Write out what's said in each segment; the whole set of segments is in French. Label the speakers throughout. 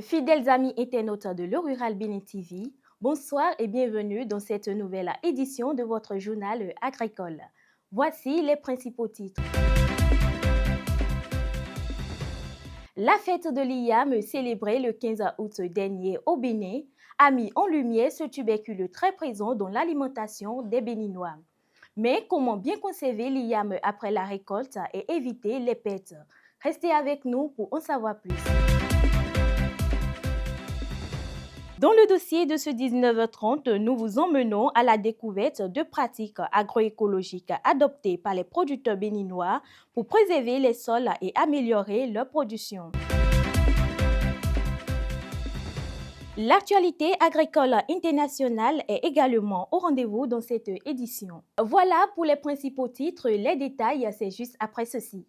Speaker 1: Fidèles amis internautes de Le Rural Bénin TV, bonsoir et bienvenue dans cette nouvelle édition de votre journal agricole. Voici les principaux titres. La fête de l'IAM célébrée le 15 août dernier au Bénin a mis en lumière ce tubercule très présent dans l'alimentation des Béninois. Mais comment bien conserver l'IAM après la récolte et éviter les pertes? Restez avec nous pour en savoir plus. Dans le dossier de ce 19h30, nous vous emmenons à la découverte de pratiques agroécologiques adoptées par les producteurs béninois pour préserver les sols et améliorer leur production. L'actualité agricole internationale est également au rendez-vous dans cette édition. Voilà pour les principaux titres, les détails, c'est juste après ceci.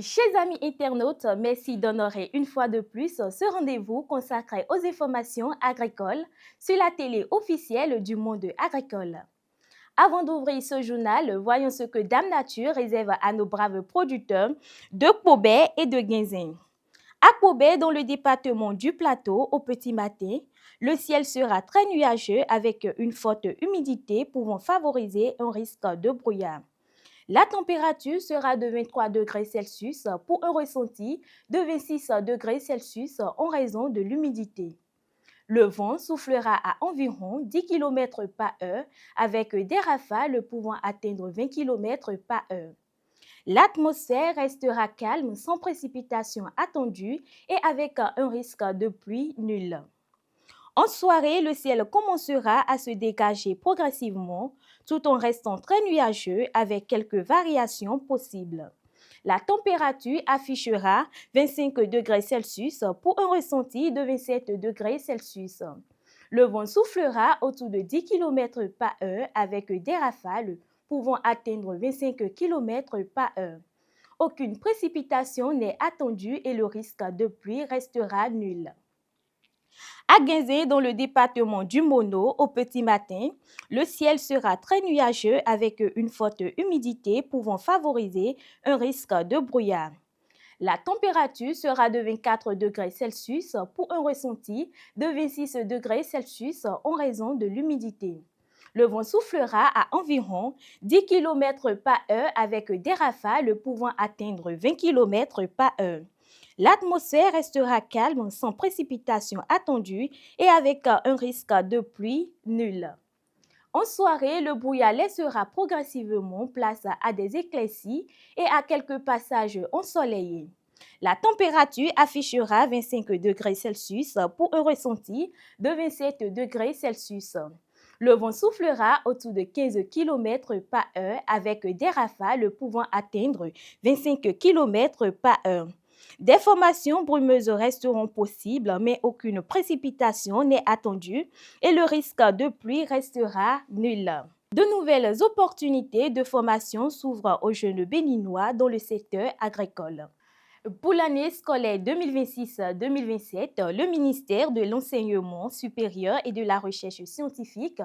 Speaker 1: Chers amis internautes, merci d'honorer une fois de plus ce rendez-vous consacré aux informations agricoles sur la télé officielle du monde agricole. Avant d'ouvrir ce journal, voyons ce que Dame Nature réserve à nos braves producteurs de Pobet et de Guinzin. À Pobet, dans le département du Plateau, au petit matin, le ciel sera très nuageux avec une forte humidité pouvant favoriser un risque de brouillard. La température sera de 23 degrés Celsius pour un ressenti de 26 degrés Celsius en raison de l'humidité. Le vent soufflera à environ 10 km par heure avec des rafales pouvant atteindre 20 km par heure. L'atmosphère restera calme sans précipitation attendue et avec un risque de pluie nul. En soirée, le ciel commencera à se dégager progressivement tout en restant très nuageux avec quelques variations possibles. La température affichera 25 degrés Celsius pour un ressenti de 27 degrés Celsius. Le vent soufflera autour de 10 km par heure avec des rafales pouvant atteindre 25 km par heure. Aucune précipitation n'est attendue et le risque de pluie restera nul. À Guinzé, dans le département du Mono, au petit matin, le ciel sera très nuageux avec une forte humidité pouvant favoriser un risque de brouillard. La température sera de 24 degrés Celsius pour un ressenti de 26 degrés Celsius en raison de l'humidité. Le vent soufflera à environ 10 km par heure avec des rafales pouvant atteindre 20 km par heure. L'atmosphère restera calme sans précipitation attendue et avec un risque de pluie nul. En soirée, le brouillard laissera progressivement place à des éclaircies et à quelques passages ensoleillés. La température affichera 25 degrés Celsius pour un ressenti de 27 degrés Celsius. Le vent soufflera autour de 15 km par heure avec des rafales pouvant atteindre 25 km par heure. Des formations brumeuses resteront possibles, mais aucune précipitation n'est attendue et le risque de pluie restera nul. De nouvelles opportunités de formation s'ouvrent aux jeunes béninois dans le secteur agricole. Pour l'année scolaire 2026-2027, le ministère de l'Enseignement supérieur et de la Recherche scientifique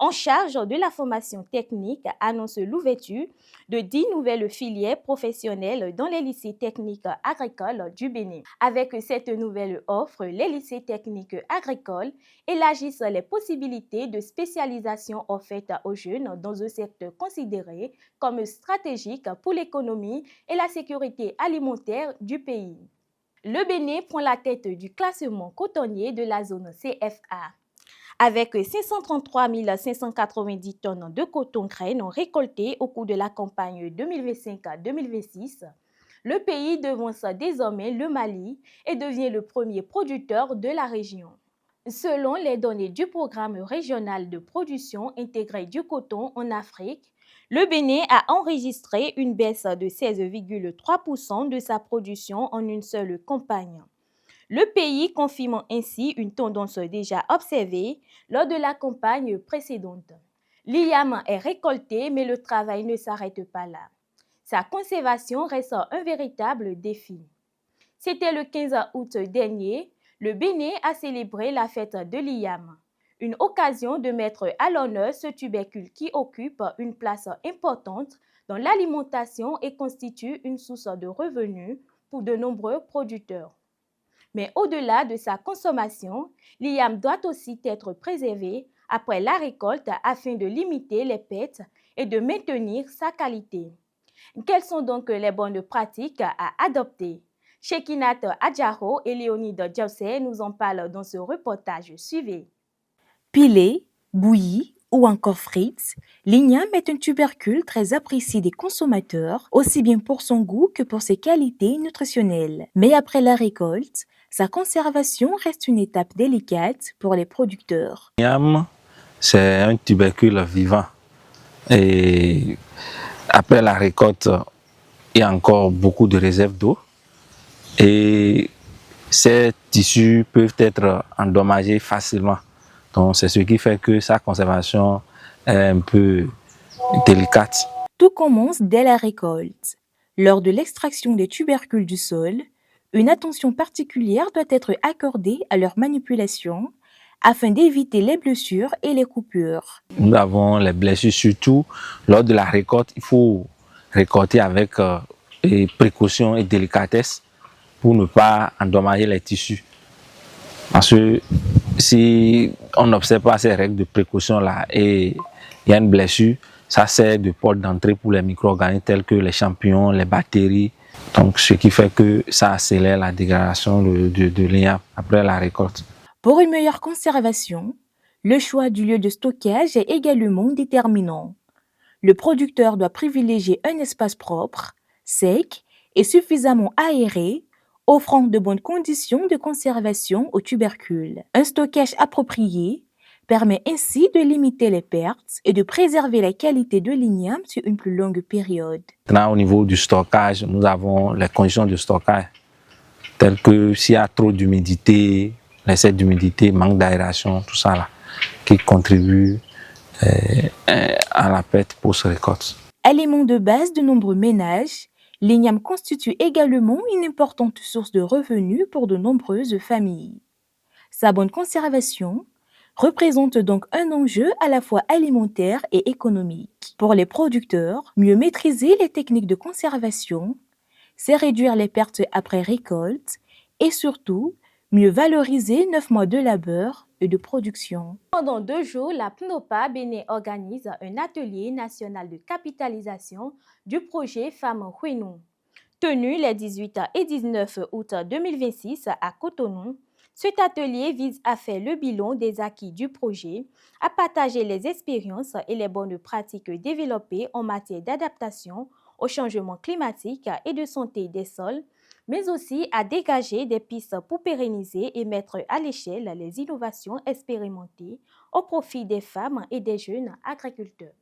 Speaker 1: en charge de la formation technique annonce l'ouverture de 10 nouvelles filières professionnelles dans les lycées techniques agricoles du Bénin. Avec cette nouvelle offre, les lycées techniques agricoles élargissent les possibilités de spécialisation offertes aux jeunes dans un secteur considéré comme stratégique pour l'économie et la sécurité alimentaire du pays. Le Bénin prend la tête du classement cotonnier de la zone CFA. Avec 533 590 tonnes de coton-graines récoltées au cours de la campagne 2025-2026, le pays devance désormais le Mali et devient le premier producteur de la région. Selon les données du programme régional de production intégrée du coton en Afrique, le Bénin a enregistré une baisse de 16,3% de sa production en une seule campagne. Le pays confirme ainsi une tendance déjà observée lors de la campagne précédente. L'IAM est récolté, mais le travail ne s'arrête pas là. Sa conservation reste un véritable défi. C'était le 15 août dernier, Le Bénin a célébré la fête de l'IAM, une occasion de mettre à l'honneur ce tubercule qui occupe une place importante dans l'alimentation et constitue une source de revenus pour de nombreux producteurs. Mais au-delà de sa consommation, l'IAM doit aussi être préservé après la récolte afin de limiter les pertes et de maintenir sa qualité. Quelles sont donc les bonnes pratiques à adopter? Shekinat Adjaro et Léonide Djawse nous en parlent dans ce reportage. Suivez.
Speaker 2: Pilé, bouilli ou encore frites, l'igname est un tubercule très apprécié des consommateurs, aussi bien pour son goût que pour ses qualités nutritionnelles. Mais après la récolte, sa conservation reste une étape délicate pour les producteurs.
Speaker 3: L'igname, c'est un tubercule vivant. Et après la récolte, il y a encore beaucoup de réserves d'eau. Et ces tissus peuvent être endommagés facilement. Donc c'est ce qui fait que sa conservation est un peu délicate.
Speaker 2: Tout commence dès la récolte. Lors de l'extraction des tubercules du sol, une attention particulière doit être accordée à leur manipulation afin d'éviter les blessures et les coupures.
Speaker 3: Nous avons les blessures surtout lors de la récolte. Il faut récolter avec précaution et délicatesse pour ne pas endommager les tissus. Parce que si on n'observe pas ces règles de précaution-là et il y a une blessure, ça sert de porte d'entrée pour les micro-organismes tels que les champignons, les bactéries. Donc, ce qui fait que ça accélère la dégradation de l'igname après la récolte.
Speaker 2: Pour une meilleure conservation, le choix du lieu de stockage est également déterminant. Le producteur doit privilégier un espace propre, sec et suffisamment aéré, offrant de bonnes conditions de conservation aux tubercules. Un stockage approprié permet ainsi de limiter les pertes et de préserver la qualité de l'igname sur une plus longue période.
Speaker 3: Maintenant, au niveau du stockage, nous avons les conditions de stockage, telles que s'il y a trop d'humidité, l'excès d'humidité, manque d'aération, tout ça là, qui contribue à la perte post-récolte.
Speaker 2: Aliment de base de nombreux ménages, l'igname constitue également une importante source de revenus pour de nombreuses familles. Sa bonne conservation représente donc un enjeu à la fois alimentaire et économique. Pour les producteurs, mieux maîtriser les techniques de conservation, c'est réduire les pertes après récolte et surtout mieux valoriser 9 mois de labeur et de production.
Speaker 1: Pendant 2 jours, la PNOPA Bénin organise un atelier national de capitalisation du projet Femmes Huinou. Tenu les 18 et 19 août 2026 à Cotonou, cet atelier vise à faire le bilan des acquis du projet, à partager les expériences et les bonnes pratiques développées en matière d'adaptation au changement climatique et de santé des sols, mais aussi à dégager des pistes pour pérenniser et mettre à l'échelle les innovations expérimentées au profit des femmes et des jeunes agriculteurs.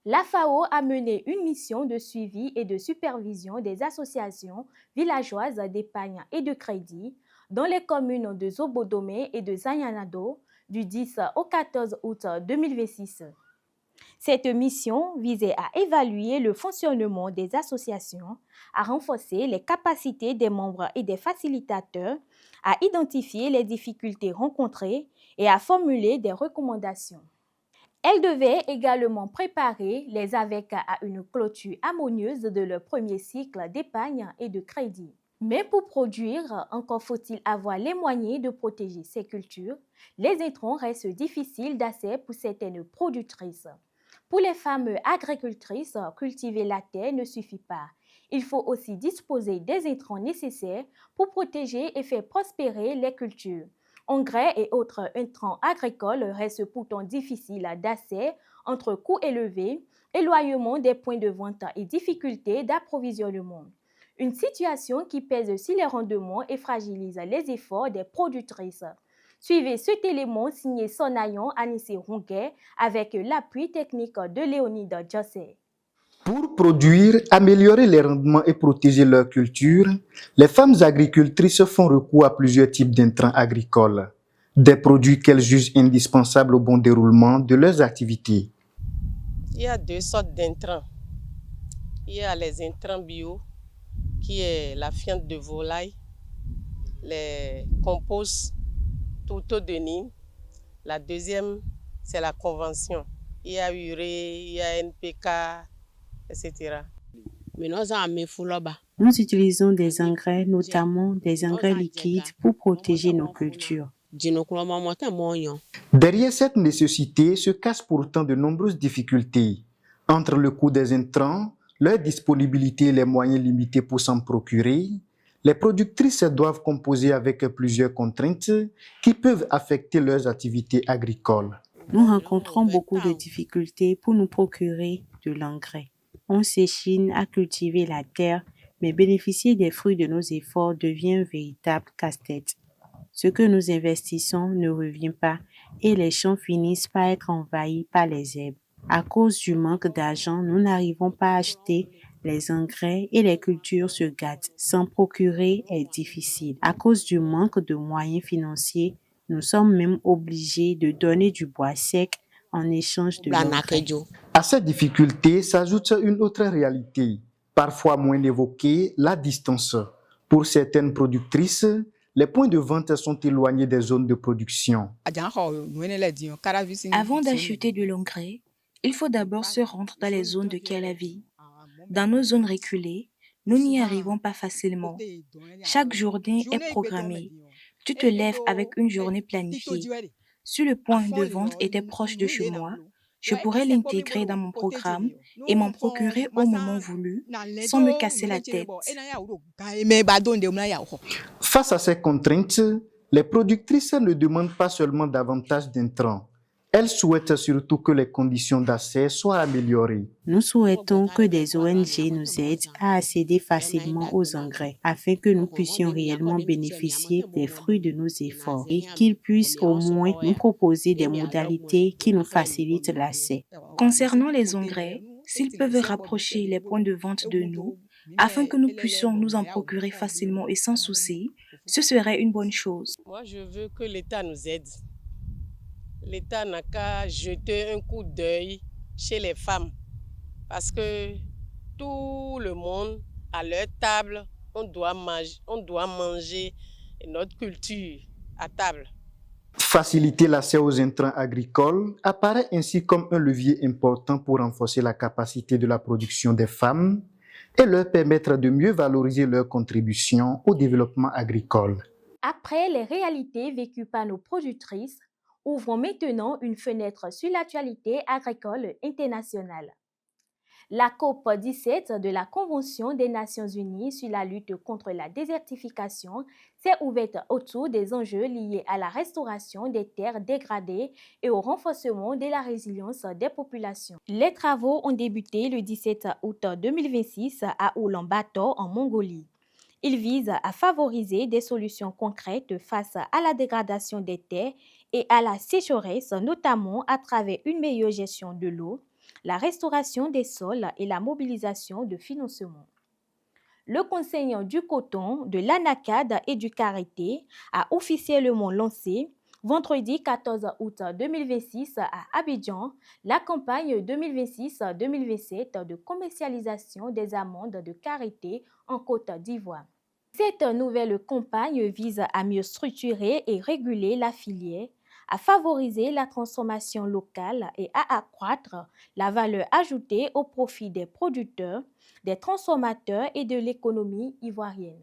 Speaker 1: La FAO a mené une mission de suivi et de supervision des associations villageoises d'épargne et de crédit dans les communes de Zobodomé et de Zayanado du 10 au 14 août 2026. Cette mission visait à évaluer le fonctionnement des associations, à renforcer les capacités des membres et des facilitateurs, à identifier les difficultés rencontrées et à formuler des recommandations. Elle devait également préparer les AVEC à une clôture harmonieuse de leur premier cycle d'épargne et de crédit. Mais pour produire, encore faut-il avoir les moyens de protéger ces cultures. Les intrants restent difficiles d'accès pour certaines productrices. Pour les femmes agricultrices, cultiver la terre ne suffit pas. Il faut aussi disposer des intrants nécessaires pour protéger et faire prospérer les cultures. Engrais et autres intrants agricoles restent pourtant difficiles d'accès entre coûts élevés, éloignement des points de vente et difficultés d'approvisionnement. Une situation qui pèse sur les rendements et fragilise les efforts des productrices. Suivez cet élément signé Sonayon Anissé Ronguet avec l'appui technique de Léonide Djawse.
Speaker 4: Pour produire, améliorer les rendements et protéger leur culture, les femmes agricultrices font recours à plusieurs types d'intrants agricoles, des produits qu'elles jugent indispensables au bon déroulement de leurs activités.
Speaker 5: Il y a 2 sortes d'intrants. Il y a les intrants bio, qui est la fiente de volaille, les compost totaux de Nîmes. La deuxième, c'est la convention. Il y a urée, il y a NPK, etc.
Speaker 6: Nous utilisons des engrais, notamment des engrais liquides, pour protéger nos cultures.
Speaker 4: Derrière cette nécessité se cachent pourtant de nombreuses difficultés. Entre le coût des intrants, leur disponibilité et les moyens limités pour s'en procurer, les productrices doivent composer avec plusieurs contraintes qui peuvent affecter leurs activités agricoles.
Speaker 6: Nous rencontrons beaucoup de difficultés pour nous procurer de l'engrais. On s'échine à cultiver la terre, mais bénéficier des fruits de nos efforts devient un véritable casse-tête. Ce que nous investissons ne revient pas et les champs finissent par être envahis par les herbes. À cause du manque d'argent, nous n'arrivons pas à acheter les engrais et les cultures se gâtent. S'en procurer est difficile. À cause du manque de moyens financiers, nous sommes même obligés de donner du bois sec en échange de l'engrais.
Speaker 4: À ces difficultés s'ajoute une autre réalité, parfois moins évoquée, la distance. Pour certaines productrices, les points de vente sont éloignés des zones de production.
Speaker 2: Avant d'acheter de l'engrais, il faut d'abord se rendre dans les zones de Kelavi. Dans nos zones reculées, nous n'y arrivons pas facilement. Chaque journée est programmée. Tu te lèves avec une journée planifiée. Si le point de vente était proche de chez moi, je pourrais l'intégrer dans mon programme et m'en procurer au moment voulu sans me casser la tête.
Speaker 4: Face à ces contraintes, les productrices ne demandent pas seulement davantage d'intrants. Elles souhaitent surtout que les conditions d'accès soient améliorées.
Speaker 6: Nous souhaitons que des ONG nous aident à accéder facilement aux engrais afin que nous puissions réellement bénéficier des fruits de nos efforts et qu'ils puissent au moins nous proposer des modalités qui nous facilitent l'accès.
Speaker 2: Concernant les engrais, s'ils peuvent rapprocher les points de vente de nous, afin que nous puissions nous en procurer facilement et sans souci, ce serait une bonne chose.
Speaker 5: Moi, je veux que l'État nous aide. L'État n'a qu'à jeter un coup d'œil chez les femmes parce que tout le monde, à leur table, on doit manger notre culture à table.
Speaker 4: Faciliter l'accès aux intrants agricoles apparaît ainsi comme un levier important pour renforcer la capacité de la production des femmes et leur permettre de mieux valoriser leur contribution au développement agricole.
Speaker 1: Après les réalités vécues par nos productrices, ouvrons maintenant une fenêtre sur l'actualité agricole internationale. La COP17 de la Convention des Nations Unies sur la lutte contre la désertification s'est ouverte autour des enjeux liés à la restauration des terres dégradées et au renforcement de la résilience des populations. Les travaux ont débuté le 17 août 2026 à Ulaanbaatar en Mongolie. Ils visent à favoriser des solutions concrètes face à la dégradation des terres et à la sécheresse, notamment à travers une meilleure gestion de l'eau, la restauration des sols et la mobilisation de financement. Le Conseil du coton, de l'Anacad et du Karité a officiellement lancé vendredi 14 août 2026 à Abidjan la campagne 2026-2027 de commercialisation des amandes de karité en Côte d'Ivoire. Cette nouvelle campagne vise à mieux structurer et réguler la filière, à favoriser la transformation locale et à accroître la valeur ajoutée au profit des producteurs, des transformateurs et de l'économie ivoirienne.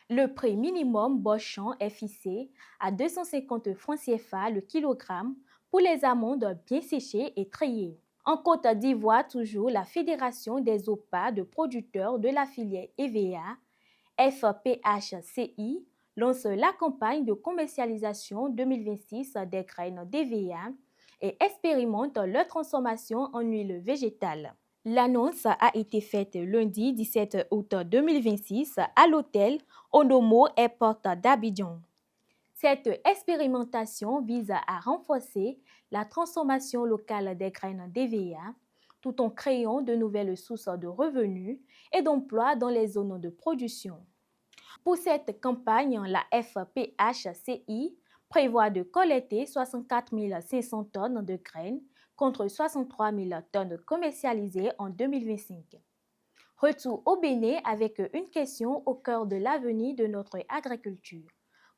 Speaker 1: Le prix minimum Boschan est fixé à 250 francs CFA le kilogramme pour les amandes bien séchées et triées. En Côte d'Ivoire, toujours, la Fédération des OPA de producteurs de la filière EVA, FPHCI, lance la campagne de commercialisation 2026 des graines d'EVA et expérimente leur transformation en huile végétale. L'annonce a été faite lundi 17 août 2026 à l'hôtel Onomo Airport d'Abidjan. Cette expérimentation vise à renforcer la transformation locale des graines d'EVA tout en créant de nouvelles sources de revenus et d'emplois dans les zones de production. Pour cette campagne, la FPHCI prévoit de collecter 64 500 tonnes de graines contre 63 000 tonnes commercialisées en 2025. Retour au Bénin avec une question au cœur de l'avenir de notre agriculture.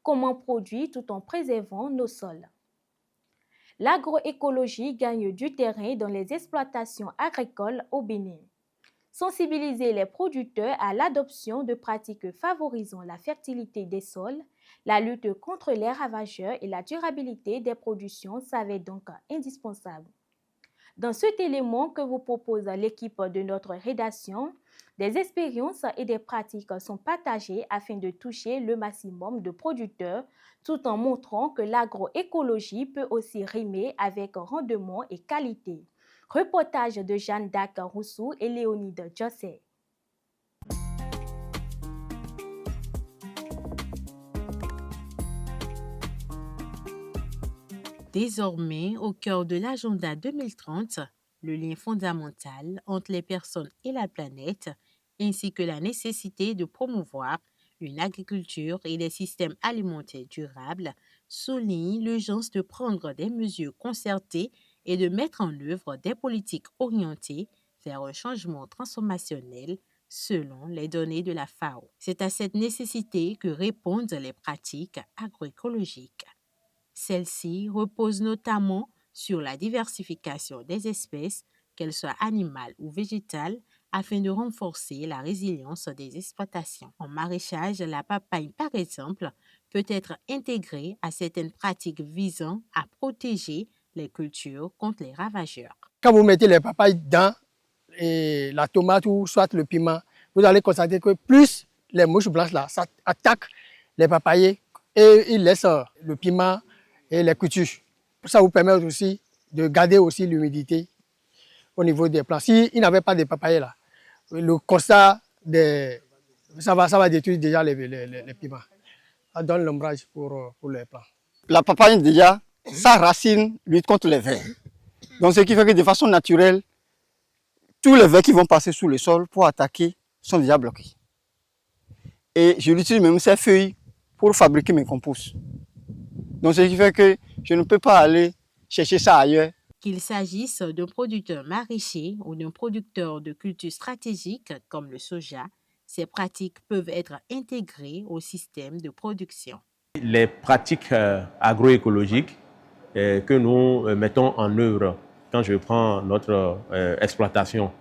Speaker 1: comment produire tout en préservant nos sols. L'agroécologie gagne du terrain dans les exploitations agricoles au Bénin. Sensibiliser les producteurs à l'adoption de pratiques favorisant la fertilité des sols, la lutte contre les ravageurs et la durabilité des productions s'avère donc indispensable. Dans cet élément que vous propose l'équipe de notre rédaction, des expériences et des pratiques sont partagées afin de toucher le maximum de producteurs tout en montrant que l'agroécologie peut aussi rimer avec rendement et qualité. Reportage de Jeanne d'Arc Rousseau et Léonide Josset.
Speaker 6: Désormais, au cœur de l'agenda 2030, le lien fondamental entre les personnes et la planète, ainsi que la nécessité de promouvoir une agriculture et des systèmes alimentaires durables, souligne l'urgence de prendre des mesures concertées et de mettre en œuvre des politiques orientées vers un changement transformationnel selon les données de la FAO. C'est à cette nécessité que répondent les pratiques agroécologiques. Celles-ci reposent notamment sur la diversification des espèces, qu'elles soient animales ou végétales, afin de renforcer la résilience des exploitations. En maraîchage, la papaye, par exemple, peut être intégrée à certaines pratiques visant à protéger les cultures contre les ravageurs.
Speaker 7: Quand vous mettez les papayes dans la tomate ou soit le piment, vous allez constater que plus les mouches blanches là, ça attaque les papayers et ils laissent le piment et les cultures. Ça vous permet aussi de garder aussi l'humidité au niveau des plants. S'il n'avait pas de papayers là, le constat ça va détruire déjà les piments. Ça donne l'ombrage pour les plants.
Speaker 8: La papaye déjà, sa racine lutte contre les vers. Donc ce qui fait que de façon naturelle, tous les vers qui vont passer sous le sol pour attaquer sont déjà bloqués. Et je l'utilise même ces feuilles pour fabriquer mes composts. Donc ce qui fait que je ne peux pas aller chercher ça ailleurs.
Speaker 6: Qu'il s'agisse d'un producteur maraîcher ou d'un producteur de cultures stratégiques comme le soja, ces pratiques peuvent être intégrées au système de production.
Speaker 9: Les pratiques agroécologiques que nous mettons en œuvre quand je prends notre exploitation,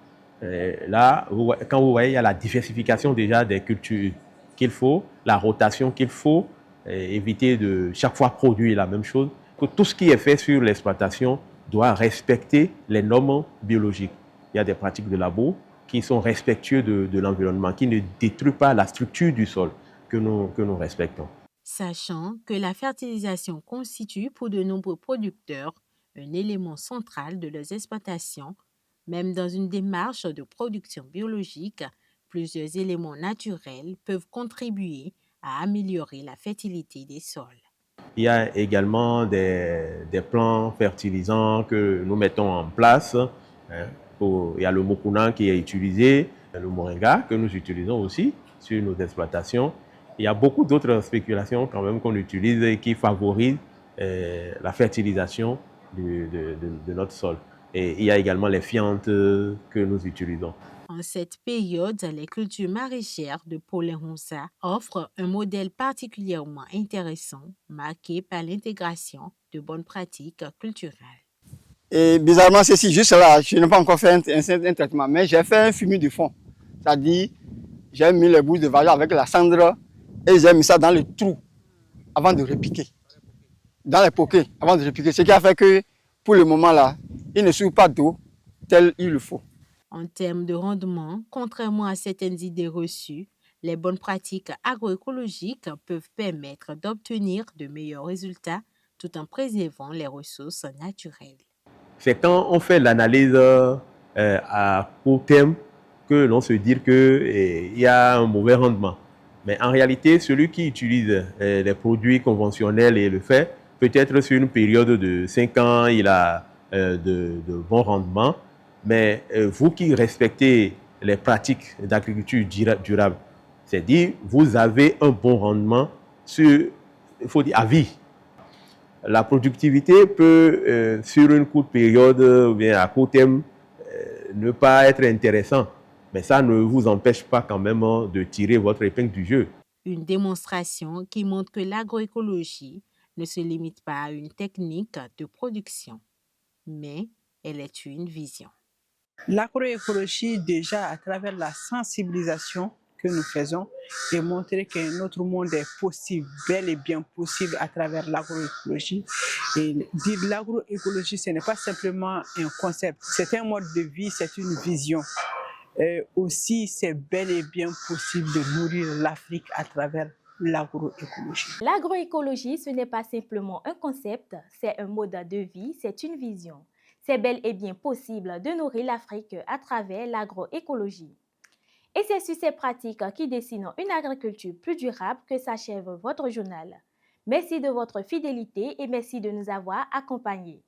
Speaker 9: là, quand vous voyez, il y a la diversification déjà des cultures qu'il faut, la rotation qu'il faut, éviter de chaque fois produire la même chose. Que tout ce qui est fait sur l'exploitation doit respecter les normes biologiques. Il y a des pratiques de labo qui sont respectueuses de l'environnement, qui ne détruisent pas la structure du sol que nous respectons.
Speaker 6: Sachant que la fertilisation constitue pour de nombreux producteurs un élément central de leurs exploitations, même dans une démarche de production biologique, plusieurs éléments naturels peuvent contribuer à améliorer la fertilité des sols.
Speaker 9: Il y a également des plants fertilisants que nous mettons en place. Il y a le mokuna qui est utilisé, le moringa que nous utilisons aussi sur nos exploitations. Il y a beaucoup d'autres spéculations quand même qu'on utilise et qui favorisent la fertilisation de notre sol. Et il y a également les fientes que nous utilisons.
Speaker 6: En cette période, les cultures maraîchères de Pollenhonsa offrent un modèle particulièrement intéressant, marqué par l'intégration de bonnes pratiques culturelles.
Speaker 8: Et bizarrement, ceci, juste là, je n'ai pas encore fait un traitement, mais j'ai fait un fumier de fond. C'est-à-dire, j'ai mis les bouts de vajra avec la cendre et j'ai mis ça dans le trou avant de repiquer. Dans les poquets avant de repiquer. Ce qui a fait que, pour le moment là, il ne souffre pas d'eau tel il le faut.
Speaker 6: En termes de rendement, contrairement à certaines idées reçues, les bonnes pratiques agroécologiques peuvent permettre d'obtenir de meilleurs résultats tout en préservant les ressources naturelles.
Speaker 9: C'est quand on fait l'analyse à court terme que l'on se dit qu'il y a un mauvais rendement. Mais en réalité, celui qui utilise les produits conventionnels et le fait, peut-être sur une période de 5 ans, il a de bons rendements. Mais vous qui respectez les pratiques d'agriculture durable, c'est-à-dire vous avez un bon rendement sur, il faut dire, à vie. La productivité peut, sur une courte période ou bien à court terme, ne pas être intéressant. Mais ça ne vous empêche pas quand même de tirer votre épingle du jeu.
Speaker 6: Une démonstration qui montre que l'agroécologie ne se limite pas à une technique de production, mais elle est une vision.
Speaker 10: L'agroécologie, déjà à travers la sensibilisation que nous faisons, et montrer qu'un autre monde est possible, bel et bien possible à travers l'agroécologie. Et dire l'agroécologie, ce n'est pas simplement un concept, c'est un mode de vie, c'est une vision. Aussi, c'est bel et bien possible de nourrir l'Afrique à travers l'agroécologie.
Speaker 1: L'agroécologie, ce n'est pas simplement un concept, c'est un mode de vie, c'est une vision. C'est bel et bien possible de nourrir l'Afrique à travers l'agroécologie. Et c'est sur ces pratiques qui dessinent une agriculture plus durable que s'achève votre journal. Merci de votre fidélité et merci de nous avoir accompagnés.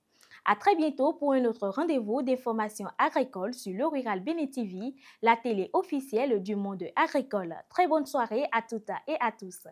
Speaker 1: À très bientôt pour un autre rendez-vous d'informations agricoles sur le Rural Bénin TV, la télé officielle du monde agricole. Très bonne soirée à toutes et à tous.